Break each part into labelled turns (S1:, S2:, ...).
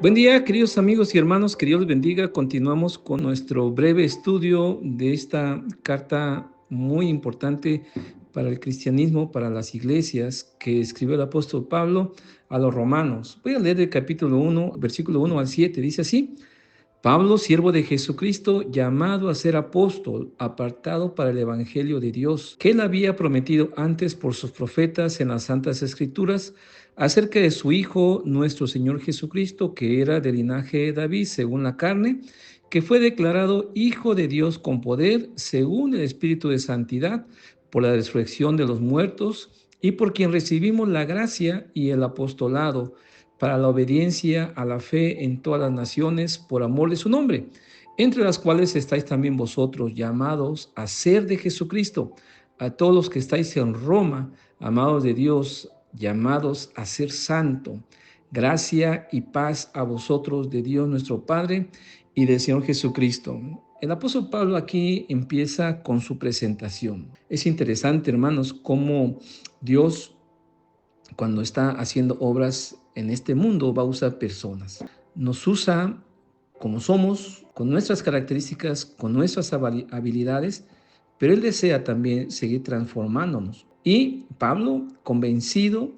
S1: Buen día, queridos amigos y hermanos, que Dios les bendiga. Continuamos con nuestro breve estudio de esta carta muy importante para el cristianismo, para las iglesias, que escribió el apóstol Pablo a los romanos. Voy a leer el capítulo 1, versículo 1 al 7. Dice así: Pablo, siervo de Jesucristo, llamado a ser apóstol, apartado para el evangelio de Dios, que él había prometido antes por sus profetas en las santas escrituras, acerca de su Hijo, nuestro Señor Jesucristo, que era del linaje de David según la carne, que fue declarado Hijo de Dios con poder, según el Espíritu de Santidad, por la resurrección de los muertos, y por quien recibimos la gracia y el apostolado, para la obediencia a la fe en todas las naciones por amor de su nombre, entre las cuales estáis también vosotros, llamados a ser de Jesucristo, a todos los que estáis en Roma, amados de Dios, llamados a ser santo. Gracia y paz a vosotros de Dios nuestro Padre y del Señor Jesucristo. El apóstol Pablo aquí empieza con su presentación. Es interesante, hermanos, cómo Dios, cuando está haciendo obras en este mundo, va a usar personas. Nos usa como somos, con nuestras características, con nuestras habilidades, pero Él desea también seguir transformándonos. Y Pablo, convencido,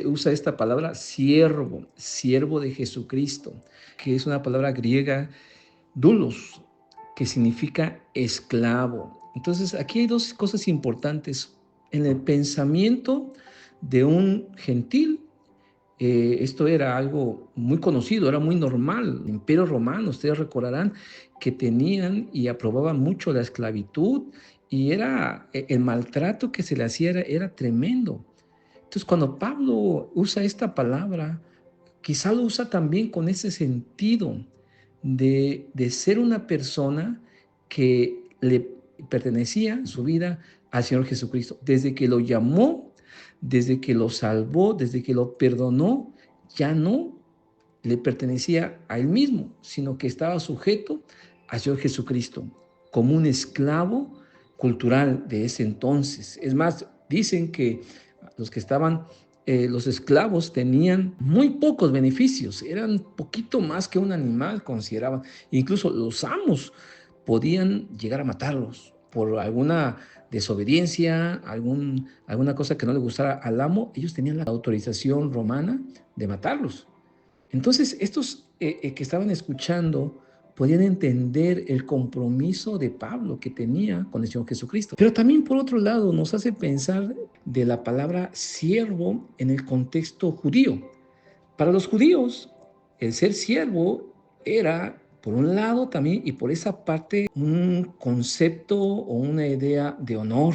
S1: usa esta palabra siervo, siervo de Jesucristo, que es una palabra griega, doulos, que significa esclavo. Entonces, aquí hay dos cosas importantes. En el pensamiento de un gentil, esto era algo muy conocido, era muy normal. El Imperio Romano, ustedes recordarán que tenían y aprobaban mucho la esclavitud, y el maltrato que se le hacía era tremendo. Entonces, cuando Pablo usa esta palabra, quizá lo usa también con ese sentido de ser una persona que le pertenecía su vida al Señor Jesucristo. Desde que lo llamó, desde que lo salvó, desde que lo perdonó, ya no le pertenecía a él mismo, sino que estaba sujeto al Señor Jesucristo, como un esclavo cultural de ese entonces. Es más, dicen que los que estaban, los esclavos tenían muy pocos beneficios, eran poquito más que un animal, consideraban. Incluso los amos podían llegar a matarlos por alguna desobediencia, alguna cosa que no le gustara al amo. Ellos tenían la autorización romana de matarlos. Entonces, estos que estaban escuchando podían entender el compromiso de Pablo que tenía con el Señor Jesucristo. Pero también, por otro lado, nos hace pensar de la palabra siervo en el contexto judío. Para los judíos, el ser siervo era, por un lado también, y por esa parte, un concepto o una idea de honor,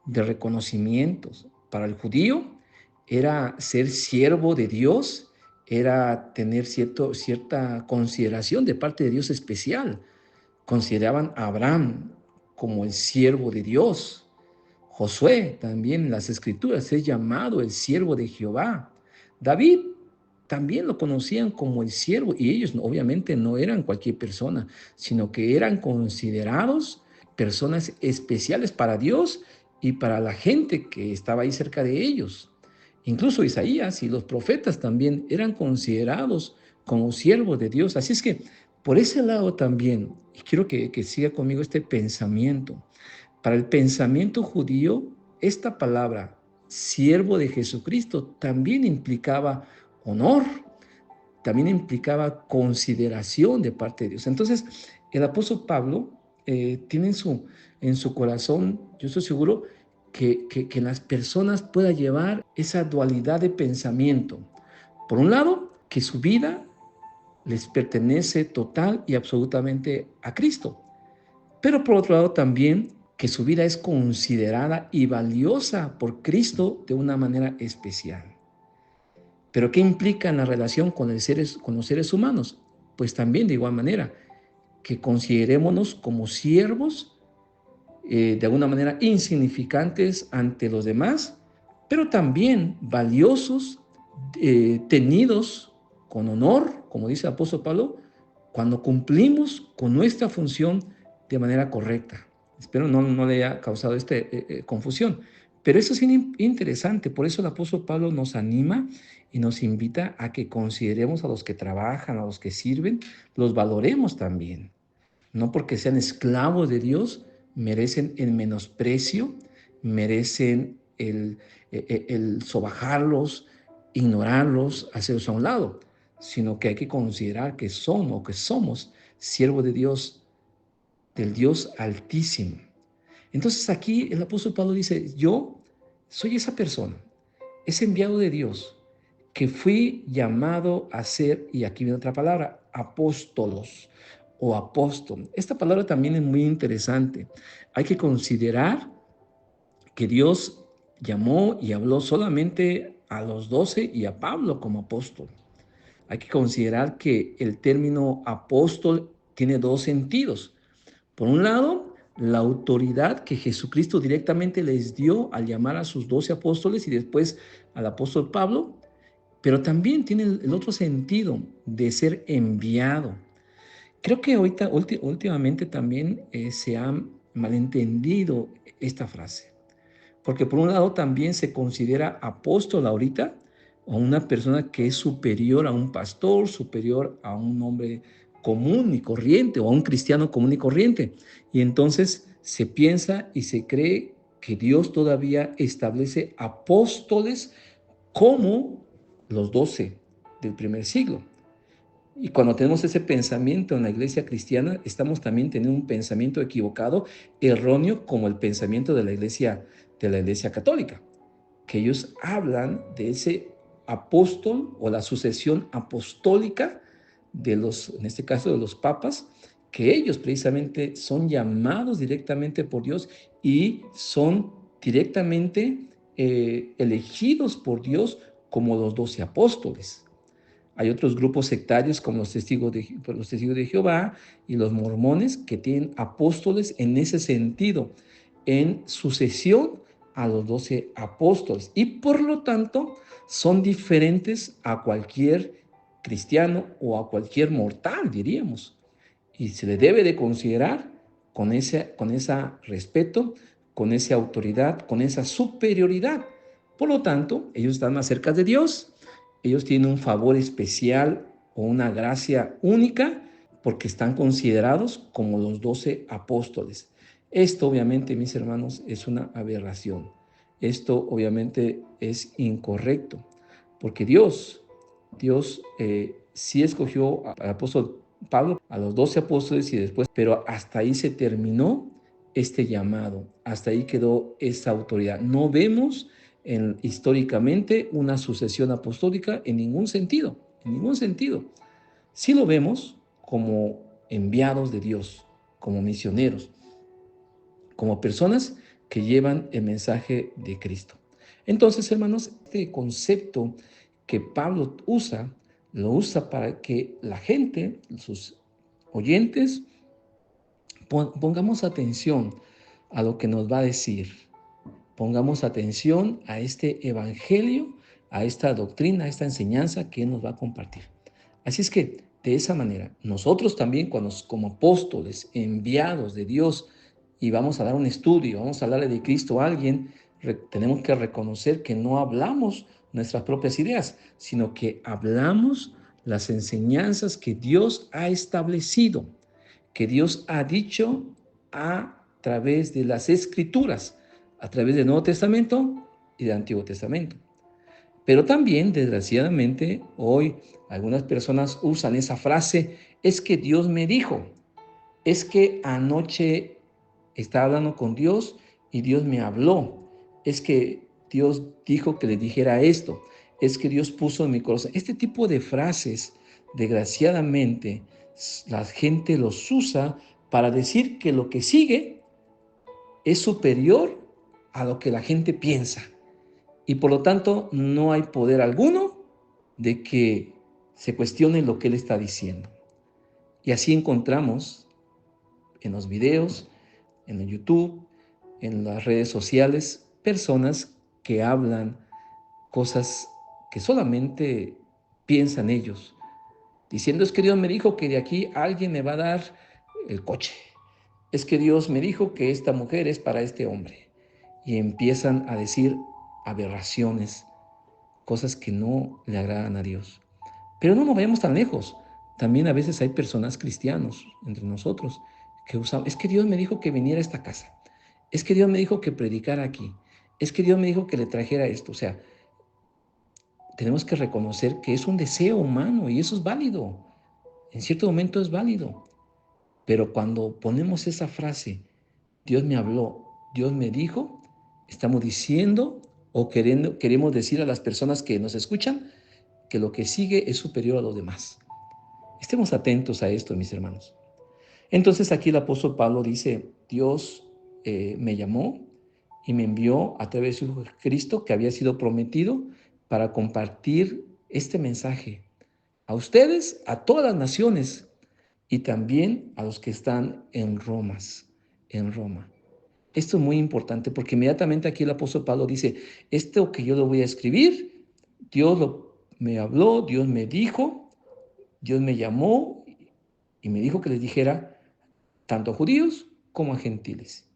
S1: de reconocimientos. Para el judío era ser siervo de Dios, era tener cierta consideración de parte de Dios especial. Consideraban a Abraham como el siervo de Dios. Josué también en las escrituras es llamado el siervo de Jehová. David también lo conocían como el siervo, y ellos obviamente no eran cualquier persona, sino que eran considerados personas especiales para Dios y para la gente que estaba ahí cerca de ellos. Incluso Isaías y los profetas también eran considerados como siervos de Dios. Así es que por ese lado también, y quiero que siga conmigo este pensamiento. Para el pensamiento judío, esta palabra, siervo de Jesucristo, también implicaba honor, también implicaba consideración de parte de Dios. Entonces, el apóstol Pablo tiene en su corazón, yo estoy seguro, que las personas puedan llevar esa dualidad de pensamiento. Por un lado, que su vida les pertenece total y absolutamente a Cristo. Pero por otro lado también que su vida es considerada y valiosa por Cristo de una manera especial. ¿Pero qué implica en la relación con los seres humanos? Pues también de igual manera, que considerémonos como siervos, de alguna manera insignificantes ante los demás, pero también valiosos, tenidos con honor, como dice el apóstol Pablo, cuando cumplimos con nuestra función de manera correcta. Espero no le haya causado confusión, Pero eso es interesante, por eso el apóstol Pablo nos anima y nos invita a que consideremos a los que trabajan, a los que sirven, los valoremos también. No porque sean esclavos de Dios, merecen el menosprecio, merecen el sobajarlos, ignorarlos, hacerlos a un lado, sino que hay que considerar que son o que somos siervos de Dios, del Dios Altísimo. Entonces aquí el apóstol Pablo dice, yo soy esa persona, ese enviado de Dios, que fui llamado a ser, y aquí viene otra palabra, apóstolos o apóstol. Esta palabra también es muy interesante. Hay que considerar que Dios llamó y habló solamente a los 12 y a Pablo como apóstol. Hay que considerar que el término apóstol tiene dos sentidos. Por un lado, la autoridad que Jesucristo directamente les dio al llamar a sus 12 apóstoles y después al apóstol Pablo, pero también tiene el otro sentido de ser enviado. Creo que ahorita, últimamente también se ha malentendido esta frase, porque por un lado también se considera apóstol ahorita a una persona que es superior a un pastor, superior a un hombre común y corriente o a un cristiano común y corriente. Y entonces se piensa y se cree que Dios todavía establece apóstoles como los 12 del primer siglo. Y cuando tenemos ese pensamiento en la iglesia cristiana, estamos también teniendo un pensamiento equivocado, erróneo, como el pensamiento de la iglesia católica, que ellos hablan de ese apóstol o la sucesión apostólica de los, en este caso de los papas, que ellos precisamente son llamados directamente por Dios y son directamente elegidos por Dios como los 12 apóstoles. Hay otros grupos sectarios como los testigos de Jehová y los mormones que tienen apóstoles en ese sentido, en sucesión a los 12 apóstoles. Y por lo tanto son diferentes a cualquier cristiano o a cualquier mortal, diríamos. Y se le debe de considerar con ese respeto, con esa autoridad, con esa superioridad. Por lo tanto, ellos están más cerca de Dios, ellos tienen un favor especial o una gracia única porque están considerados como los 12 apóstoles. Esto obviamente, mis hermanos, es una aberración. Esto obviamente es incorrecto, porque Dios sí escogió al apóstol Pablo, a los 12 apóstoles y después, pero hasta ahí se terminó este llamado, hasta ahí quedó esa autoridad. No vemos históricamente una sucesión apostólica en ningún sentido, en ningún sentido. Sí lo vemos como enviados de Dios, como misioneros, como personas que llevan el mensaje de Cristo. Entonces, hermanos, este concepto que Pablo usa, lo usa para que la gente, sus oyentes, pongamos atención a lo que nos va a decir. Pongamos atención a este evangelio, a esta doctrina, a esta enseñanza que Él nos va a compartir. Así es que, de esa manera, nosotros también, como apóstoles enviados de Dios, y vamos a dar un estudio, vamos a hablarle de Cristo a alguien, tenemos que reconocer que no hablamos nuestras propias ideas, sino que hablamos las enseñanzas que Dios ha establecido, que Dios ha dicho a través de las Escrituras, a través del Nuevo Testamento y del Antiguo Testamento. Pero también, desgraciadamente, hoy algunas personas usan esa frase, es que Dios me dijo, es que anoche estaba hablando con Dios y Dios me habló, es que Dios dijo que le dijera esto, es que Dios puso en mi corazón. Este tipo de frases, desgraciadamente, la gente los usa para decir que lo que sigue es superior a lo que la gente piensa. Y por lo tanto, no hay poder alguno de que se cuestione lo que él está diciendo. Y así encontramos en los videos, en el YouTube, en las redes sociales, personas que hablan cosas que solamente piensan ellos, diciendo es que Dios me dijo que de aquí alguien me va a dar el coche, es que Dios me dijo que esta mujer es para este hombre, y empiezan a decir aberraciones, cosas que no le agradan a Dios. Pero no nos vayamos tan lejos. También a veces hay personas cristianos entre nosotros que usan, es que Dios me dijo que viniera a esta casa, es que Dios me dijo que predicara aquí, es que Dios me dijo que le trajera esto. O sea, tenemos que reconocer que es un deseo humano y eso es válido. En cierto momento es válido. Pero cuando ponemos esa frase, Dios me habló, Dios me dijo, estamos diciendo o queremos decir a las personas que nos escuchan que lo que sigue es superior a lo demás. Estemos atentos a esto, mis hermanos. Entonces aquí el apóstol Pablo dice, Dios me llamó y me envió a través de su Cristo que había sido prometido para compartir este mensaje a ustedes, a todas las naciones y también a los que están en Roma. Esto es muy importante porque inmediatamente aquí el apóstol Pablo dice, esto que yo lo voy a escribir, me habló, Dios me dijo, Dios me llamó y me dijo que les dijera tanto a judíos como a gentiles.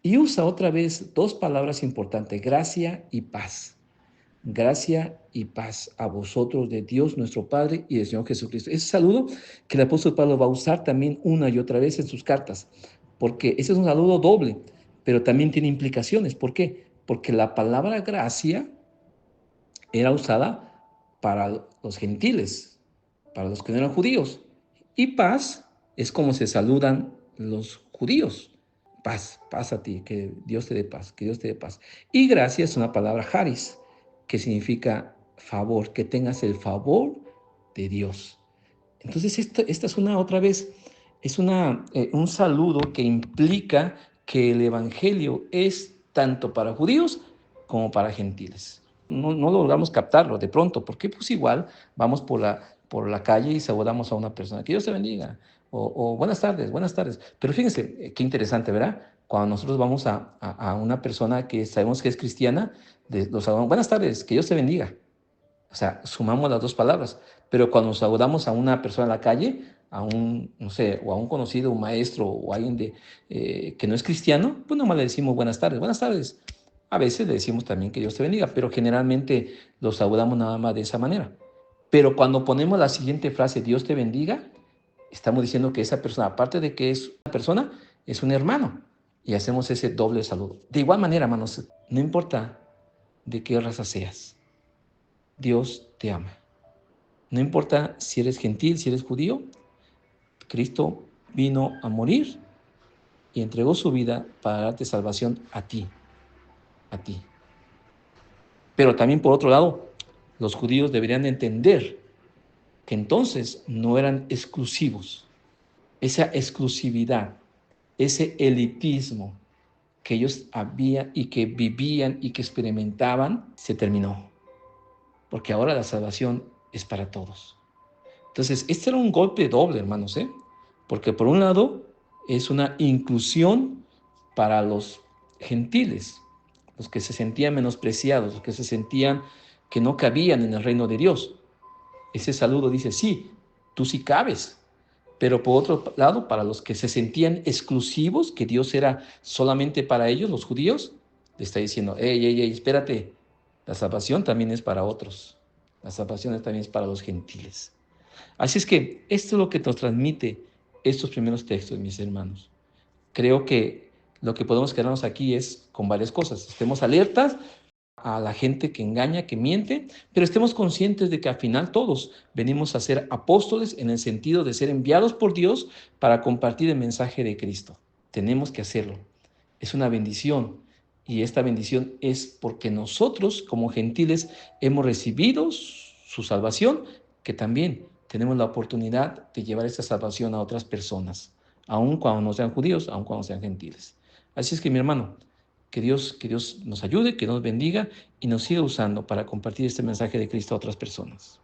S1: Y usa otra vez dos palabras importantes, gracia y paz. Gracia y paz a vosotros de Dios nuestro Padre y del Señor Jesucristo. Ese saludo que el apóstol Pablo va a usar también una y otra vez en sus cartas, porque ese es un saludo doble, pero también tiene implicaciones. ¿Por qué? Porque la palabra gracia era usada para los gentiles, para los que no eran judíos. Y paz es como se saludan los judíos. Paz, paz a ti, que Dios te dé paz, que Dios te dé paz. Y gracia es una palabra charis, que significa favor, que tengas el favor de Dios. Entonces, esta es otra vez, es un saludo que implica que el Evangelio es tanto para judíos como para gentiles. No logramos captarlo de pronto, porque pues igual vamos por la calle y saludamos a una persona, que Dios te bendiga, o buenas tardes, buenas tardes. Pero fíjense, qué interesante, ¿verdad? Cuando nosotros vamos a una persona que sabemos que es cristiana, los saludamos, buenas tardes, que Dios te bendiga. O sea, sumamos las dos palabras. Pero cuando saludamos a una persona en la calle, a un, no sé, o a un conocido, un maestro o alguien que no es cristiano, pues nomás le decimos buenas tardes, buenas tardes. A veces le decimos también que Dios te bendiga, pero generalmente los saludamos nada más de esa manera. Pero cuando ponemos la siguiente frase, Dios te bendiga, estamos diciendo que esa persona, aparte de que es una persona, es un hermano. Y hacemos ese doble saludo. De igual manera, hermanos, no importa de qué raza seas, Dios te ama. No importa si eres gentil, si eres judío, Cristo vino a morir y entregó su vida para darte salvación a ti, a ti. Pero también por otro lado, los judíos deberían entender que entonces no eran exclusivos. Esa exclusividad, ese elitismo que ellos había y que vivían y que experimentaban, se terminó. Porque ahora la salvación es para todos. Entonces, este era un golpe doble, hermanos, ¿eh? Porque por un lado es una inclusión para los gentiles, los que se sentían menospreciados, los que se sentían que no cabían en el reino de Dios. Ese saludo dice, sí, tú sí cabes. Pero por otro lado, para los que se sentían exclusivos, que Dios era solamente para ellos, los judíos, le está diciendo, hey, espérate, la salvación también es para otros. La salvación también es para los gentiles. Así es que esto es lo que nos transmite estos primeros textos, mis hermanos. Creo que lo que podemos quedarnos aquí es con varias cosas. Estemos alertas a la gente que engaña, que miente, pero estemos conscientes de que al final todos venimos a ser apóstoles en el sentido de ser enviados por Dios para compartir el mensaje de Cristo. Tenemos que hacerlo. Es una bendición y esta bendición es porque nosotros como gentiles hemos recibido su salvación, que también tenemos la oportunidad de llevar esta salvación a otras personas, aun cuando no sean judíos, aun cuando sean gentiles. Así es que mi hermano, que Dios nos ayude, que nos bendiga y nos siga usando para compartir este mensaje de Cristo a otras personas.